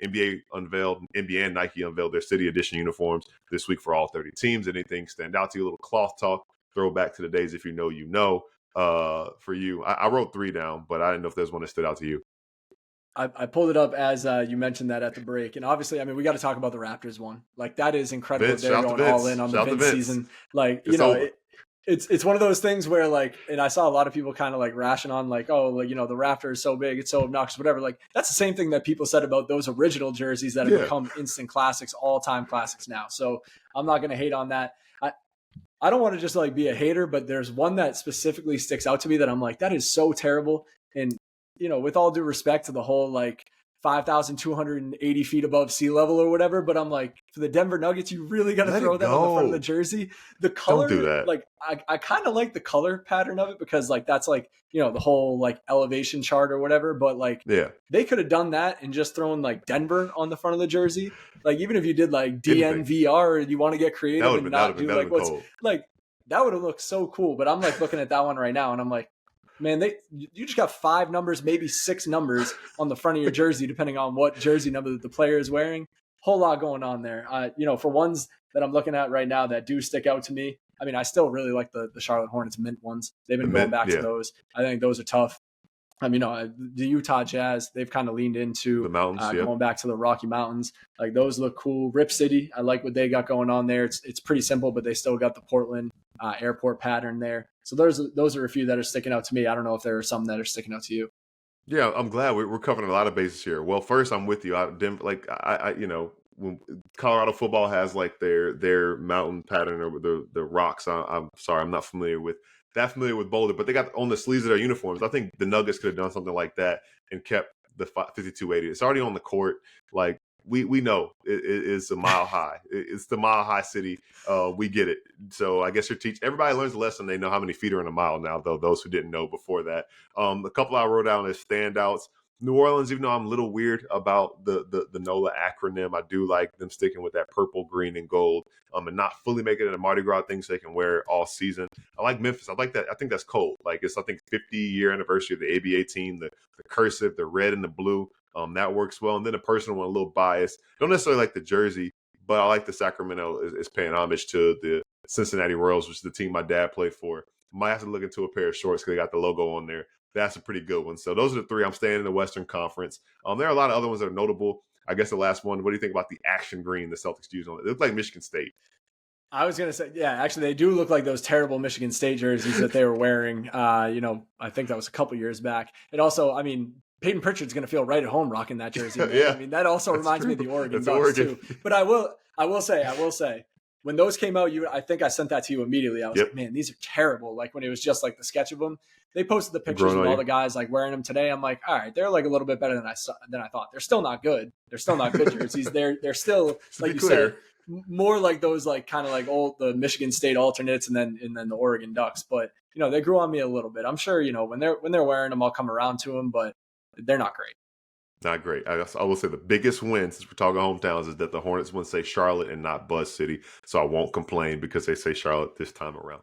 NBA and Nike unveiled their City Edition uniforms this week for all 30 teams. Anything stand out to you? A little cloth talk, throwback to the days if you know, you know. For you, I wrote 3 down, but I didn't know if there's one that stood out to you. I pulled it up as you mentioned that at the break. And obviously, I mean, we got to talk about the Raptors one. Like, that is incredible. Vince, They're going all in on the Vince season. Like, you know, it's one of those things where, like, and I saw a lot of people kind of like ration on, like, oh, like, you know, the Raptor is so big, it's so obnoxious, whatever. Like, that's the same thing that people said about those original jerseys that have become instant classics, all-time classics now. So I'm not going to hate on that. I don't want to just like be a hater, but there's one that specifically sticks out to me that I'm like, that is so terrible. And, you know, with all due respect to the whole like 5,280 feet above sea level or whatever, but I'm like, for the Denver Nuggets, you really got to throw that on the front of the jersey. The color, don't do that. Like, I kind of like the color pattern of it because like that's like, you know, the whole like elevation chart or whatever. But like, they could have done that and just thrown like Denver on the front of the jersey. Like, even if you did like DNVR, you want to get creative and not do like what's like, that would have looked so cool. But I'm like looking at that one right now and I'm like, man, you just got 5 numbers, maybe 6 numbers on the front of your jersey, depending on what jersey number that the player is wearing. Whole lot going on there. You know, for ones that I'm looking at right now that do stick out to me, I mean, I still really like the Charlotte Hornets mint ones. They've been going back to those. I think those are tough. You know, the Utah Jazz, they've kind of leaned into the mountains, going back to the Rocky Mountains. Like, those look cool. Rip City, I like what they got going on there. It's pretty simple, but they still got the Portland airport pattern there. So those are a few that are sticking out to me. I don't know if there are some that are sticking out to you. Yeah, I'm glad we're covering a lot of bases here. Well, first, I'm with you. I you know, when Colorado football has like their mountain pattern or the rocks. I'm sorry, I'm not familiar with Boulder, but they got on the sleeves of their uniforms. I think the Nuggets could have done something like that and kept the 5280. It's already on the court. Like, we know it's a mile high. It's the mile high city. We get it. So I guess everybody learns a lesson. They know how many feet are in a mile now, though, those who didn't know before that. A couple I wrote down as standouts. New Orleans, even though I'm a little weird about the NOLA acronym, I do like them sticking with that purple, green, and gold, and not fully making it a Mardi Gras thing so they can wear it all season. I like Memphis. I like that. I think that's cold. Like, it's, I think, 50-year anniversary of the ABA team, the cursive, the red and the blue. That works well. And then a personal one, a little biased. Don't necessarily like the jersey, but I like the Sacramento is paying homage to the Cincinnati Royals, which is the team my dad played for. Might have to look into a pair of shorts because they got the logo on there. That's a pretty good one. So those are the 3. I'm staying in the Western Conference. There are a lot of other ones that are notable. I guess the last one, what do you think about the action green the Celtics use on it? It looked like Michigan State. I was going to say, yeah, actually, they do look like those terrible Michigan State jerseys that they were wearing. You know, I think that was a couple years back. It also, I mean, Peyton Pritchard's going to feel right at home rocking that jersey. I mean, that also reminds me of the Oregon Ducks too. But I will say, when those came out, I think I sent that to you immediately. I was like, man, these are terrible. Like, when it was just like the sketch of them, they posted the pictures of all the guys like wearing them today. I'm like, all right, they're like a little bit better than I thought. They're still not good. They're still not good jerseys. They're still, like you said, more like those like kind of like the Michigan State alternates and then the Oregon Ducks. But, you know, they grew on me a little bit. I'm sure, you know, when they're wearing them, I'll come around to them, but they're not great. Not great. I will say the biggest win, since we're talking hometowns, is that the Hornets want to say Charlotte and not Buzz City. So I won't complain because they say Charlotte this time around.